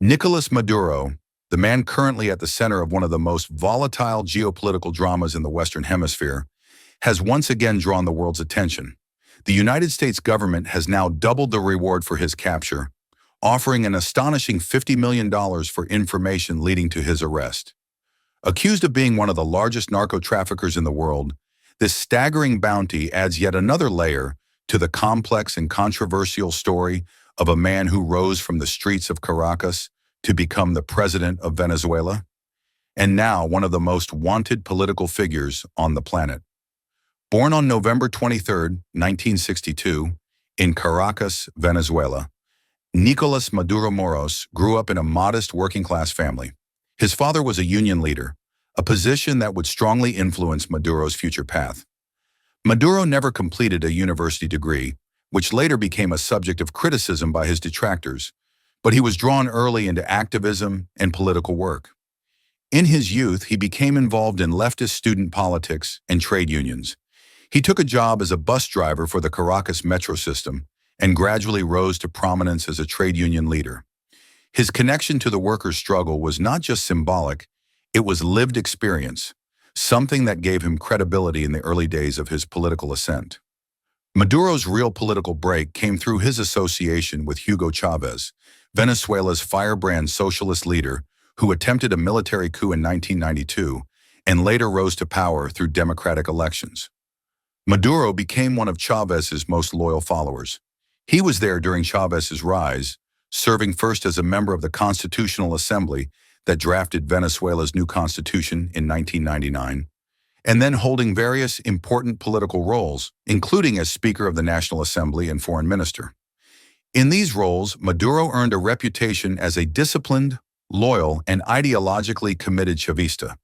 Nicolas Maduro, the man currently at the center of one of the most volatile geopolitical dramas in the Western Hemisphere, has once again drawn the world's attention. The United States government has now doubled the reward for his capture, offering an astonishing $50 million for information leading to his arrest. Accused of being one of the largest narco-traffickers in the world, this staggering bounty adds yet another layer to the complex and controversial story of a man who rose from the streets of Caracas to become the president of Venezuela, and now one of the most wanted political figures on the planet. Born on November 23, 1962, in Caracas, Venezuela, Nicolas Maduro Moros grew up in a modest working-class family. His father was a union leader, a position that would strongly influence Maduro's future path. Maduro never completed a university degree, which later became a subject of criticism by his detractors, but he was drawn early into activism and political work. In his youth, he became involved in leftist student politics and trade unions. He took a job as a bus driver for the Caracas metro system and gradually rose to prominence as a trade union leader. His connection to the workers' struggle was not just symbolic, it was lived experience, something that gave him credibility in the early days of his political ascent. Maduro's real political break came through his association with Hugo Chávez, Venezuela's firebrand socialist leader who attempted a military coup in 1992 and later rose to power through democratic elections. Maduro became one of Chávez's most loyal followers. He was there during Chávez's rise, serving first as a member of the Constitutional Assembly that drafted Venezuela's new constitution in 1999, and then holding various important political roles, including as Speaker of the National Assembly and Foreign Minister. In these roles, Maduro earned a reputation as a disciplined, loyal, and ideologically committed Chavista,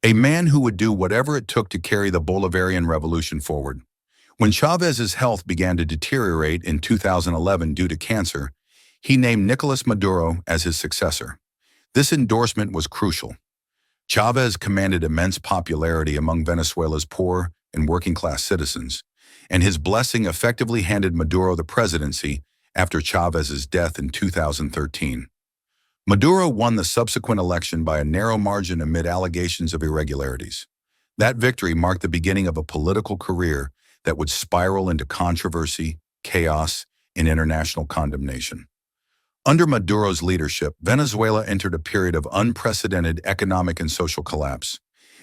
a man who would do whatever it took to carry the Bolivarian revolution forward. When Chávez's health began to deteriorate in 2011 due to cancer, he named Nicolas Maduro as his successor. This endorsement was crucial. Chávez commanded immense popularity among Venezuela's poor and working-class citizens, and his blessing effectively handed Maduro the presidency after Chávez's death in 2013. Maduro won the subsequent election by a narrow margin amid allegations of irregularities. That victory marked the beginning of a political career that would spiral into controversy, chaos, and international condemnation. Under Maduro's leadership, Venezuela entered a period of unprecedented economic and social collapse.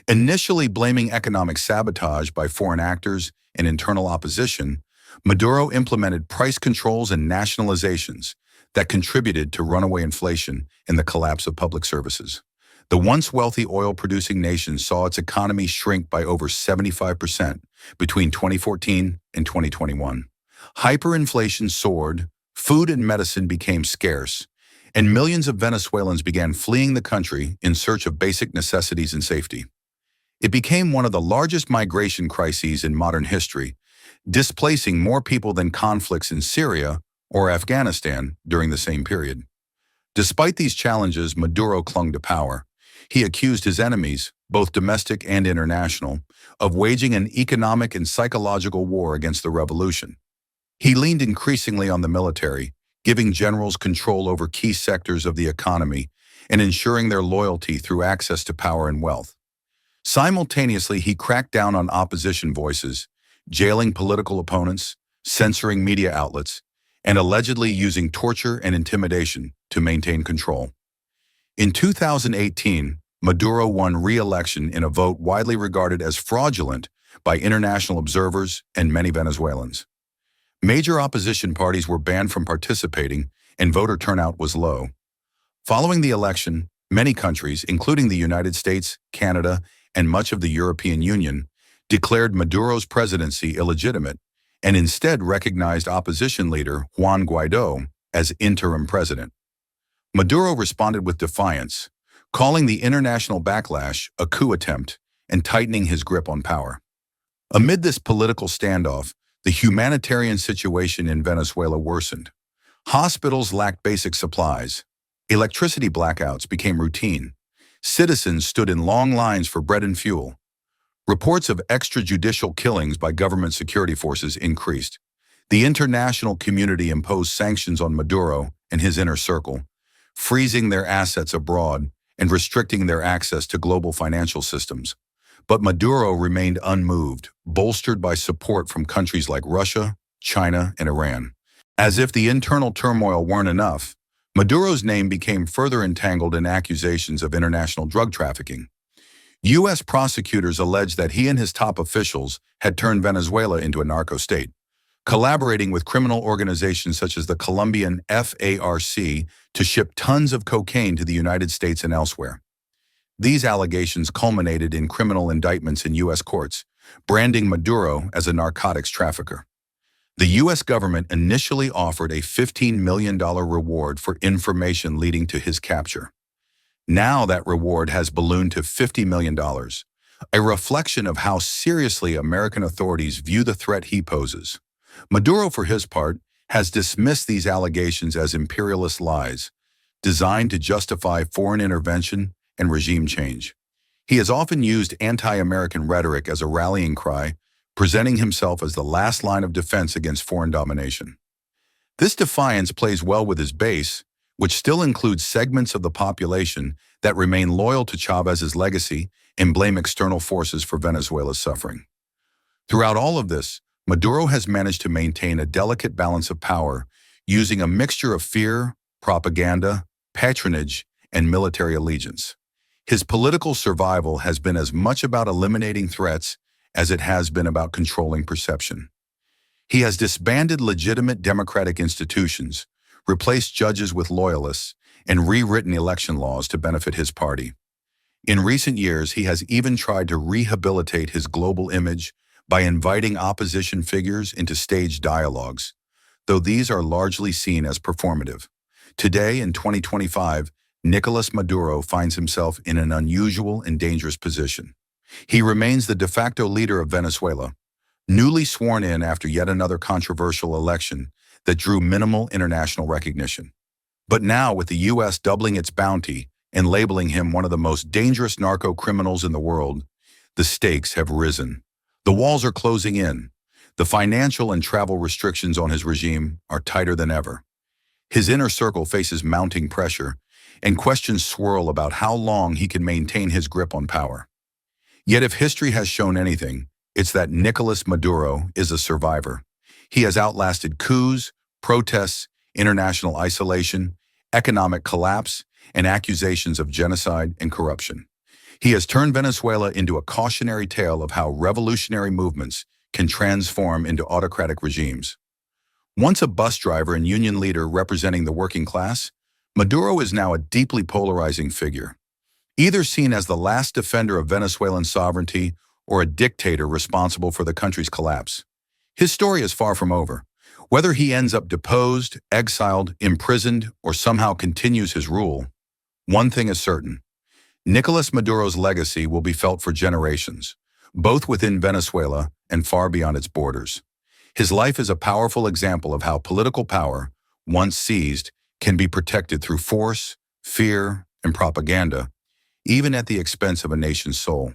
Initially blaming economic sabotage by foreign actors and internal opposition, Maduro implemented price controls and nationalizations that contributed to runaway inflation and the collapse of public services. The once wealthy oil-producing nation saw its economy shrink by over 75% between 2014 and 2021. Hyperinflation soared, food and medicine became scarce, and millions of Venezuelans began fleeing the country in search of basic necessities and safety. It became one of the largest migration crises in modern history, displacing more people than conflicts in Syria or Afghanistan during the same period. Despite these challenges, Maduro clung to power. He accused his enemies, both domestic and international, of waging an economic and psychological war against the revolution. He leaned increasingly on the military, giving generals control over key sectors of the economy and ensuring their loyalty through access to power and wealth. Simultaneously, he cracked down on opposition voices, jailing political opponents, censoring media outlets, and allegedly using torture and intimidation to maintain control. In 2018, Maduro won re-election in a vote widely regarded as fraudulent by international observers and many Venezuelans. Major opposition parties were banned from participating, and voter turnout was low. Following the election, many countries, including the United States, Canada, and much of the European Union, declared Maduro's presidency illegitimate and instead recognized opposition leader Juan Guaidó as interim president. Maduro responded with defiance, calling the international backlash a coup attempt and tightening his grip on power. Amid this political standoff, the humanitarian situation in Venezuela worsened. Hospitals lacked basic supplies. Electricity blackouts became routine. Citizens stood in long lines for bread and fuel. Reports of extrajudicial killings by government security forces increased. The international community imposed sanctions on Maduro and his inner circle, freezing their assets abroad and restricting their access to global financial systems. But Maduro remained unmoved, bolstered by support from countries like Russia, China, and Iran. As if the internal turmoil weren't enough, Maduro's name became further entangled in accusations of international drug trafficking. U.S. prosecutors alleged that he and his top officials had turned Venezuela into a narco-state, collaborating with criminal organizations such as the Colombian FARC to ship tons of cocaine to the United States and elsewhere. These allegations culminated in criminal indictments in U.S. courts, branding Maduro as a narcotics trafficker. The U.S. government initially offered a $15 million reward for information leading to his capture. Now that reward has ballooned to $50 million, a reflection of how seriously American authorities view the threat he poses. Maduro, for his part, has dismissed these allegations as imperialist lies, designed to justify foreign intervention and regime change. He has often used anti-American rhetoric as a rallying cry, presenting himself as the last line of defense against foreign domination. This defiance plays well with his base, which still includes segments of the population that remain loyal to Chávez's legacy and blame external forces for Venezuela's suffering. Throughout all of this, Maduro has managed to maintain a delicate balance of power, using a mixture of fear, propaganda, patronage, and military allegiance. His political survival has been as much about eliminating threats as it has been about controlling perception. He has disbanded legitimate democratic institutions, replaced judges with loyalists, and rewritten election laws to benefit his party. In recent years, he has even tried to rehabilitate his global image by inviting opposition figures into staged dialogues, though these are largely seen as performative. Today, in 2025, Nicolas Maduro finds himself in an unusual and dangerous position. He remains the de facto leader of Venezuela, newly sworn in after yet another controversial election that drew minimal international recognition. But now, with the U.S. doubling its bounty and labeling him one of the most dangerous narco-criminals in the world, the stakes have risen. The walls are closing in. The financial and travel restrictions on his regime are tighter than ever. His inner circle faces mounting pressure, and questions swirl about how long he can maintain his grip on power. Yet if history has shown anything, it's that Nicolas Maduro is a survivor. He has outlasted coups, protests, international isolation, economic collapse, and accusations of genocide and corruption. He has turned Venezuela into a cautionary tale of how revolutionary movements can transform into autocratic regimes. Once a bus driver and union leader representing the working class, Maduro is now a deeply polarizing figure, either seen as the last defender of Venezuelan sovereignty or a dictator responsible for the country's collapse. His story is far from over. Whether he ends up deposed, exiled, imprisoned, or somehow continues his rule, one thing is certain: Nicolas Maduro's legacy will be felt for generations, both within Venezuela and far beyond its borders. His life is a powerful example of how political power, once seized, can be protected through force, fear, and propaganda, even at the expense of a nation's soul.